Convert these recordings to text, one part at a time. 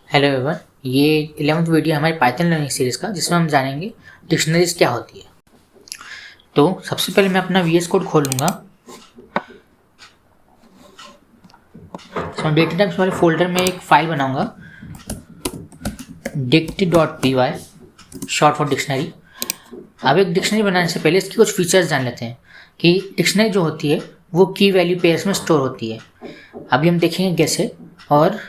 Hello everyone, ये 11वीं video हमारी पाइथन लर्निंग सीरीज़ का, जिसमें हम जानेंगे डिक्शनरीज क्या होती है। तो सबसे पहले मैं अपना VS कोड खोलूँगा। इसमें डेटा टाइप्स वाले फोल्डर में एक फाइल बनाऊँगा, dict.py, शॉर्ट फॉर डिक्शनरी। अब एक डिक्शनरी बनाने से पहले इसकी कुछ फीचर्स जान लेते हैं कि डिक्शनरी जो होती है वो की वैल्यू पेयर्स में स्टोर होती है। अभी हम देखेंगे कैसे। और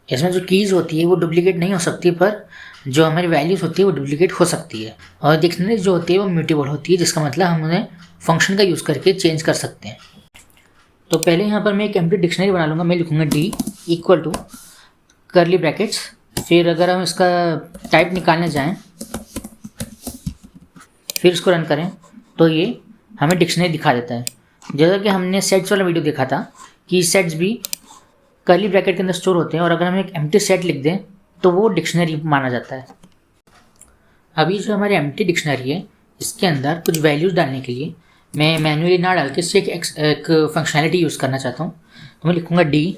इसमें जो कीज़ होती है वो डुप्लीकेट नहीं हो सकती, पर जो हमारी वैल्यूज़ होती है वो डुप्लीकेट हो सकती है। और डिक्शनरी जो होती है वो म्यूटेबल होती है, जिसका मतलब हम उन्हें फंक्शन का यूज़ करके चेंज कर सकते हैं। तो पहले यहाँ पर मैं एक एम्प्टी डिक्शनरी बना लूँगा। मैं लिखूँगा D equal to curly brackets. फिर अगर हम इसका टाइप निकालने जाएँ, फिर इसको रन करें, तो ये हमें डिक्शनरी दिखा देता है। जैसा कि हमने सेट्स वाला वीडियो देखा था कि सेट्स भी कर्ली ब्रैकेट के अंदर स्टोर होते हैं, और अगर हम एक एम्प्टी सेट लिख दें तो वो डिक्शनरी माना जाता है। अभी जो हमारी एम्प्टी डिक्शनरी है, इसके अंदर कुछ वैल्यूज़ डालने के लिए मैं मैन्युअली ना डाल के इससे एक फंक्शनैलिटी यूज़ करना चाहता हूँ। तो मैं लिखूँगा डी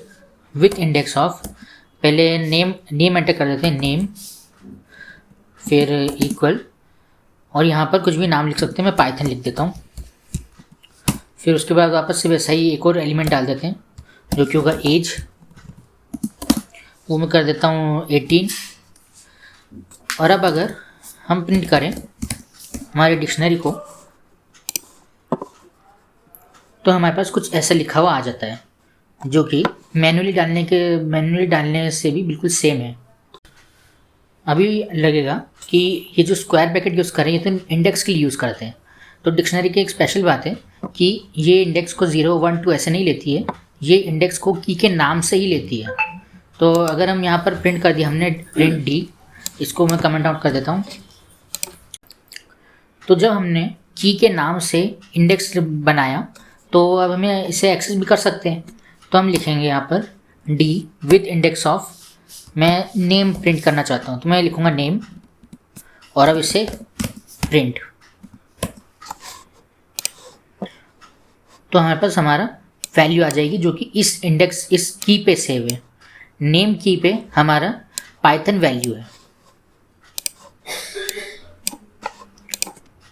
विथ इंडेक्स ऑफ, पहले नेम एंटर कर देते हैं, नेम, फिर इक्वल, और यहाँ पर कुछ भी नाम लिख सकते हैं, मैं पाइथन लिख देता हूँ। फिर उसके बाद वापस से वैसा ही एक और एलिमेंट डाल देते हैं जो कि होगा एज, वो मैं कर देता हूँ 18। और अब अगर हम प्रिंट करें हमारी डिक्शनरी को, तो हमारे पास कुछ ऐसा लिखा हुआ आ जाता है, जो कि मैन्युअली डालने से भी बिल्कुल सेम है। अभी लगेगा कि ये जो स्क्वायर ब्रैकेट यूज़ करें ये तो इंडेक्स के लिए यूज़ करते हैं। तो डिक्शनरी की एक स्पेशल बात है कि ये इंडेक्स को 0, 1, 2 ऐसे नहीं लेती है, ये इंडेक्स को की के नाम से ही लेती है। तो अगर हम यहाँ पर प्रिंट कर दिया हमने प्रिंट डी, इसको मैं कमेंट आउट कर देता हूँ। तो जब हमने की के नाम से इंडेक्स बनाया, तो अब हमें इसे एक्सेस भी कर सकते हैं। तो हम लिखेंगे यहाँ पर डी विथ इंडेक्स ऑफ, मैं नेम प्रिंट करना चाहता हूँ, तो मैं लिखूँगा नेम, और अब इसे प्रिंट। तो हमारे पास हमारा वैल्यू आ जाएगी जो कि इस इंडेक्स, इस की पे सेव है। नेम की पे हमारा पाइथन वैल्यू है।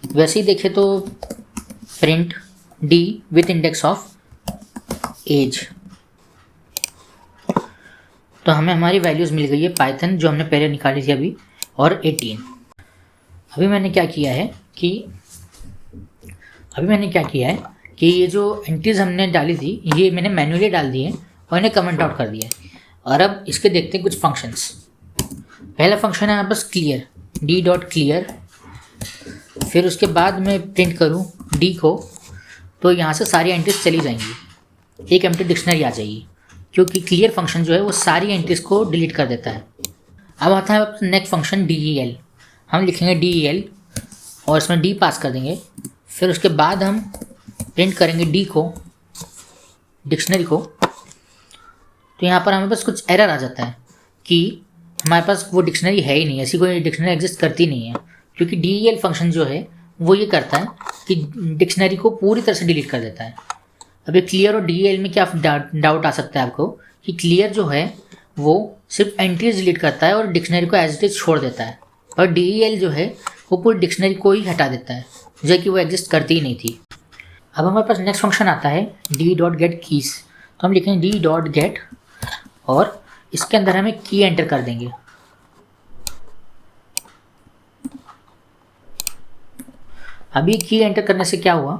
वैसे ही देखें तो print D with index of age, तो हमें हमारी वैल्यूज़ मिल गई है पाइथन जो हमने पहले निकाली थी अभी, और 18। अभी मैंने क्या किया है कि ये जो एंट्रीज हमने डाली थी ये मैंने मैन्युअली डाल दी है और इन्हें कमेंट आउट कर दिया है। और अब इसके देखते हैं कुछ फंक्शंस। पहला फंक्शन है हमारे पास क्लियर, डी डॉट क्लियर। फिर उसके बाद मैं प्रिंट करूँ डी को, तो यहाँ से सारी एंट्रीज चली जाएंगी, एक एम्प्टी डिक्शनरी आ जाएगी, क्योंकि क्लियर फंक्शन जो है वो सारी एंट्रीज को डिलीट कर देता है। अब आता है नेक्स्ट फंक्शन DEL। हम लिखेंगे DEL और इसमें डी पास कर देंगे। फिर उसके बाद हम प्रिंट करेंगे डी को, डिक्शनरी को। तो यहाँ पर हमारे पास कुछ एरर आ जाता है कि हमारे पास वो डिक्शनरी है ही नहीं, ऐसी कोई डिक्शनरी एग्जिस्ट करती नहीं है, क्योंकि DEL फंक्शन जो है वो ये करता है कि डिक्शनरी को पूरी तरह से डिलीट कर देता है। अब ये क्लियर और DEL में क्या डाउट आ सकता है आपको कि क्लियर जो है वो सिर्फ एंट्रीज डिलीट करता है और डिक्शनरी को एज इट इज छोड़ देता है, और DEL जो है वो पूरी डिक्शनरी को ही हटा देता है, जो कि वो एग्जिस्ट करती ही नहीं थी। अब हमारे पास नेक्स्ट फंक्शन आता है d.get कीज। तो हम लिखेंगे d.get और इसके अंदर हमें की एंटर कर देंगे। अभी की एंटर करने से क्या हुआ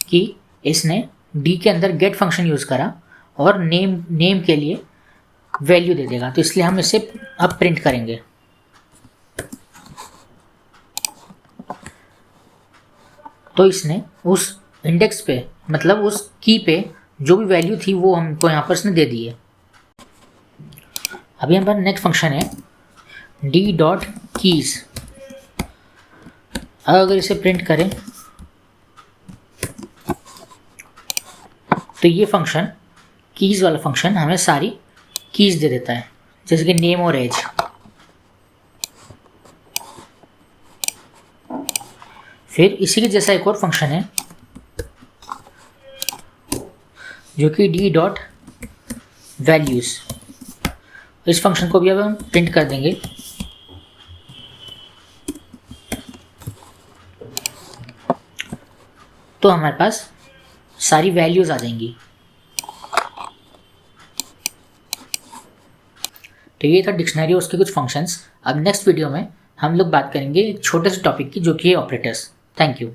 कि इसने डी के अंदर गेट फंक्शन यूज़ करा और नेम के लिए वैल्यू दे देगा, तो इसलिए हम इसे अब प्रिंट करेंगे। तो इसने उस इंडेक्स पे, मतलब उस की पे जो भी वैल्यू थी वो हमको यहाँ पर इसने दे दी है। अभी हमारा नेक्स्ट फंक्शन है डी डॉट कीज। अगर इसे प्रिंट करें तो ये फंक्शन, कीज वाला फंक्शन, हमें सारी कीज दे देता है, जैसे कि नेम और एज। फिर इसी के जैसा एक और फंक्शन है जो कि डी डॉट वैल्यूज़, इस फंक्शन को भी अब हम प्रिंट कर देंगे। तो हमारे पास सारी वैल्यूज़ आ जाएंगी। तो ये था डिक्शनरी और उसके कुछ फंक्शंस। अब नेक्स्ट वीडियो में हम लोग बात करेंगे एक छोटे से टॉपिक की, जो कि है ऑपरेटर्स। Thank you.